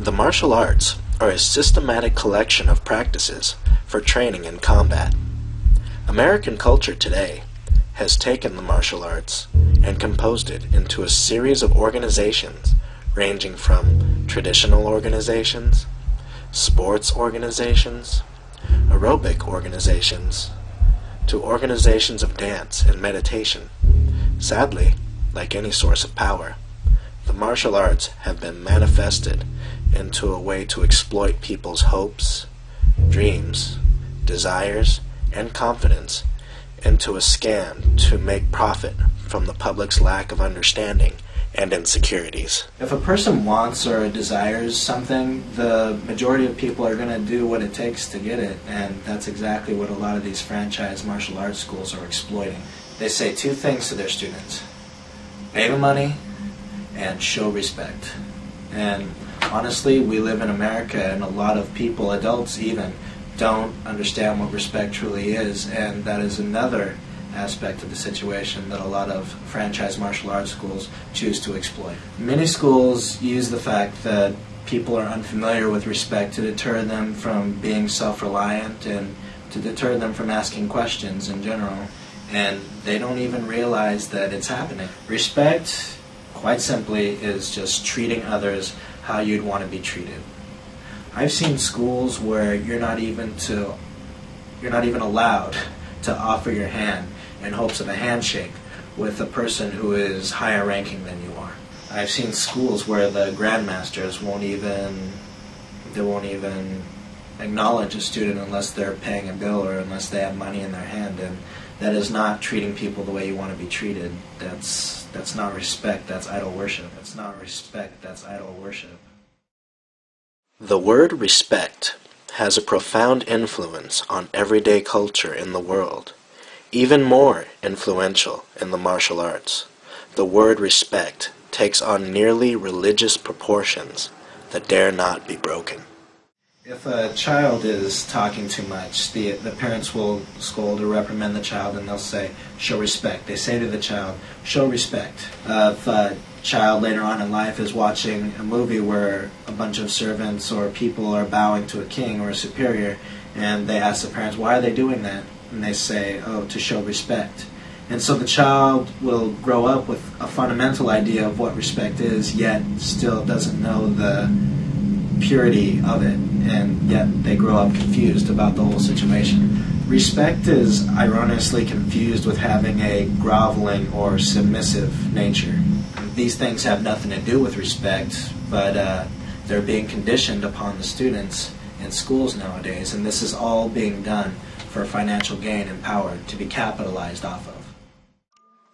The martial arts are a systematic collection of practices for training in combat. American culture today has taken the martial arts and composed it into a series of organizations ranging from traditional organizations, sports organizations, aerobic organizations, to organizations of dance and meditation. Sadly, like any source of power, the martial arts have been manifested into a way to exploit people's hopes, dreams, desires, and confidence into a scam to make profit from the public's lack of understanding and insecurities. If a person wants or desires something, the majority of people are going to do what it takes to get it, and that's exactly what a lot of these franchise martial arts schools are exploiting. They say two things to their students: pay the money and show respect. And honestly, we live in America, and a lot of people, adults even, don't understand what respect truly is, and that is another aspect of the situation that a lot of franchise martial arts schools choose to exploit. Many schools use the fact that people are unfamiliar with respect to deter them from being self-reliant and to deter them from asking questions in general, and they don't even realize that it's happening. Respect, quite simply, is just treating others how you'd want to be treated. I've seen schools where you're not even allowed to offer your hand in hopes of a handshake with a person who is higher ranking than you are. I've seen schools where the grandmasters won't even acknowledge a student unless they're paying a bill or unless they have money in their hand, and that is not treating people the way you want to be treated. That's not respect, that's idol worship. That's not respect, that's idol worship. The word respect has a profound influence on everyday culture in the world, even more influential in the martial arts. The word respect takes on nearly religious proportions that dare not be broken. If a child is talking too much, the parents will scold or reprimand the child, and they'll say, show respect. They say to the child, show respect. If a child later on in life is watching a movie where a bunch of servants or people are bowing to a king or a superior, and they ask the parents, why are they doing that? And they say, oh, to show respect. And so the child will grow up with a fundamental idea of what respect is, yet still doesn't know the purity of it, and yet they grow up confused about the whole situation. Respect is ironically confused with having a groveling or submissive nature. These things have nothing to do with respect, but they're being conditioned upon the students in schools nowadays, and this is all being done for financial gain and power to be capitalized off of.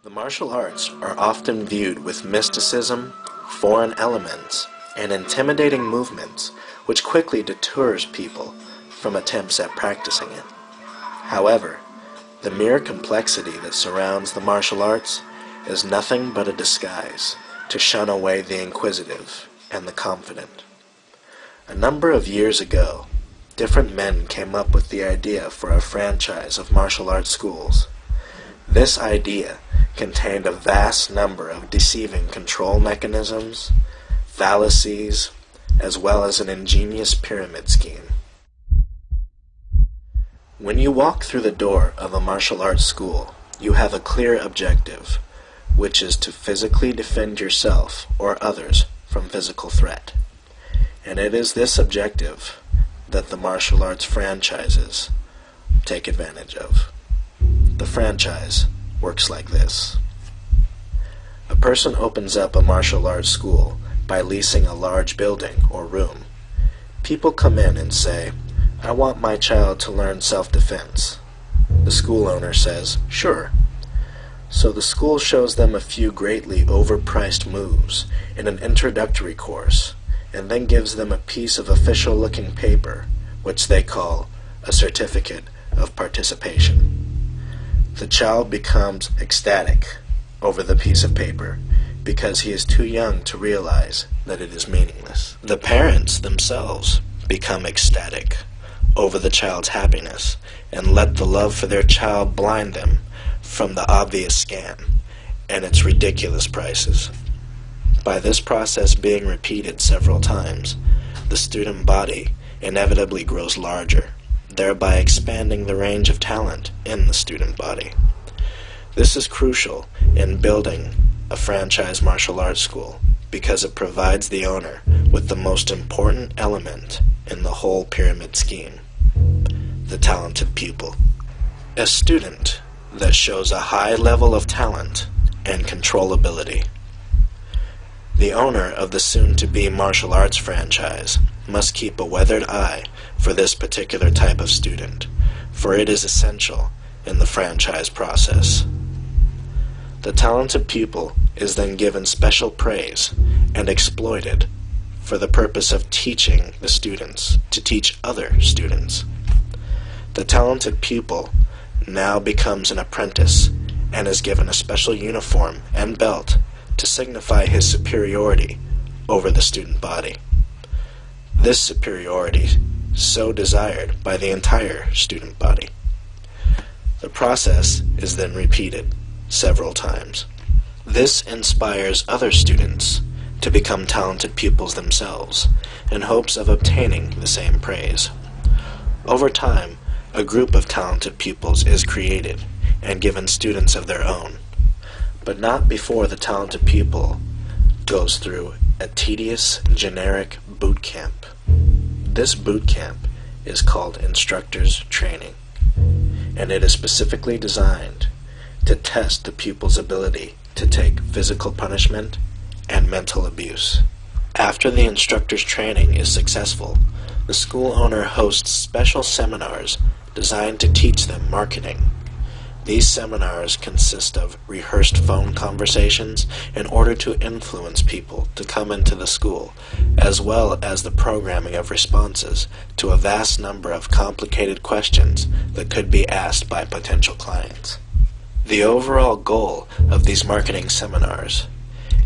The martial arts are often viewed with mysticism, foreign elements, and intimidating movements, which quickly deters people from attempts at practicing it. However, the mere complexity that surrounds the martial arts is nothing but a disguise to shun away the inquisitive and the confident. A number of years ago, different men came up with the idea for a franchise of martial arts schools. This idea contained a vast number of deceiving control mechanisms, fallacies, as well as an ingenious pyramid scheme. When you walk through the door of a martial arts school, you have a clear objective, which is to physically defend yourself or others from physical threat. And it is this objective that the martial arts franchises take advantage of. The franchise works like this. A person opens up a martial arts school by leasing a large building or room. People come in and say, I want my child to learn self-defense. The school owner says, sure. So the school shows them a few greatly overpriced moves in an introductory course, and then gives them a piece of official-looking paper, which they call a certificate of participation. The child becomes ecstatic over the piece of paper because he is too young to realize that it is meaningless. The parents themselves become ecstatic over the child's happiness and let the love for their child blind them from the obvious scam and its ridiculous prices. By this process being repeated several times, the student body inevitably grows larger, thereby expanding the range of talent in the student body. This is crucial in building a franchise martial arts school because it provides the owner with the most important element in the whole pyramid scheme, the talented pupil. A student that shows a high level of talent and controllability. The owner of the soon-to-be martial arts franchise must keep a weathered eye for this particular type of student, for it is essential in the franchise process. The talented pupil is then given special praise and exploited for the purpose of teaching the students to teach other students. The talented pupil now becomes an apprentice and is given a special uniform and belt to signify his superiority over the student body. This superiority so desired by the entire student body. The process is then repeated several times. This inspires other students to become talented pupils themselves in hopes of obtaining the same praise. Over time, a group of talented pupils is created and given students of their own, but not before the talented pupil goes through a tedious, generic boot camp. This boot camp is called instructor's training, and it is specifically designed to test the pupil's ability to take physical punishment and mental abuse. After the instructor's training is successful, the school owner hosts special seminars designed to teach them marketing. These seminars consist of rehearsed phone conversations in order to influence people to come into the school, as well as the programming of responses to a vast number of complicated questions that could be asked by potential clients. The overall goal of these marketing seminars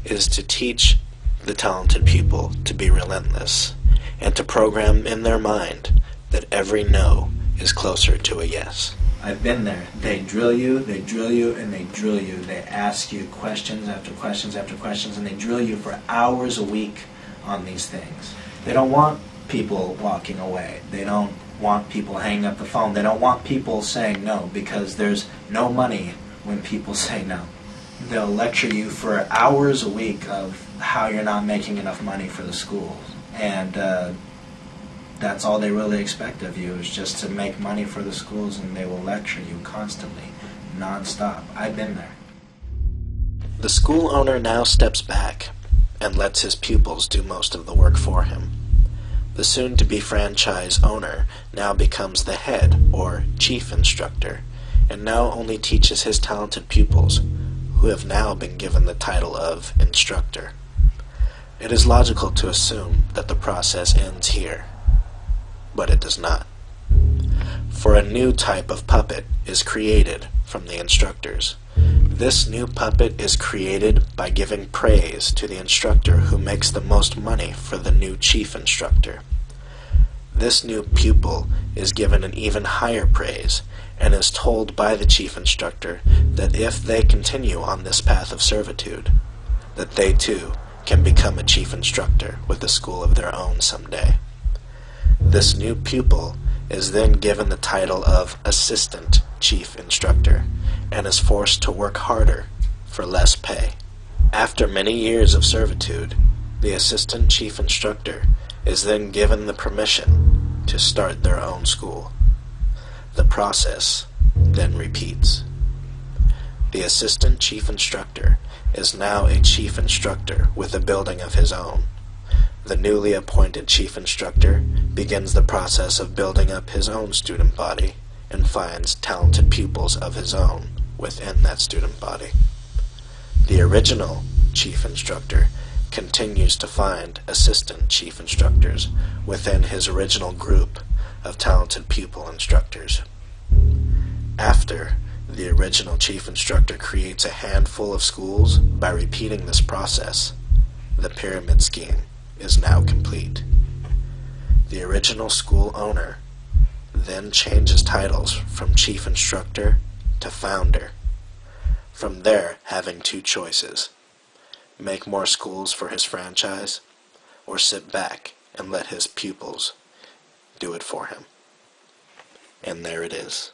is to teach the talented people to be relentless and to program in their mind that every no is closer to a yes. I've been there. They drill you, and they drill you. They ask you questions after questions after questions, and they drill you for hours a week on these things. They don't want people walking away. They don't want people hanging up the phone. They don't want people saying no, because there's no money when people say no. They'll lecture you for hours a week of how you're not making enough money for the school. And that's all they really expect of you, is just to make money for the schools, and they will lecture you constantly, non-stop. I've been there. The school owner now steps back and lets his pupils do most of the work for him. The soon-to-be franchise owner now becomes the head or chief instructor, and now only teaches his talented pupils, who have now been given the title of instructor. It is logical to assume that the process ends here, but it does not. For a new type of puppet is created from the instructors. This new puppet is created by giving praise to the instructor who makes the most money for the new chief instructor. This new pupil is given an even higher praise and is told by the chief instructor that if they continue on this path of servitude, that they too can become a chief instructor with a school of their own someday. This new pupil is then given the title of assistant chief instructor and is forced to work harder for less pay. After many years of servitude, the assistant chief instructor is then given the permission to start their own school. The process then repeats. The assistant chief instructor is now a chief instructor with a building of his own. The newly appointed chief instructor begins the process of building up his own student body and finds talented pupils of his own within that student body. The original chief instructor continues to find assistant chief instructors within his original group of talented pupil instructors. After the original chief instructor creates a handful of schools by repeating this process, the pyramid scheme is now complete. The original school owner then changes titles from chief instructor to founder, from there having two choices: make more schools for his franchise, or sit back and let his pupils do it for him. And there it is.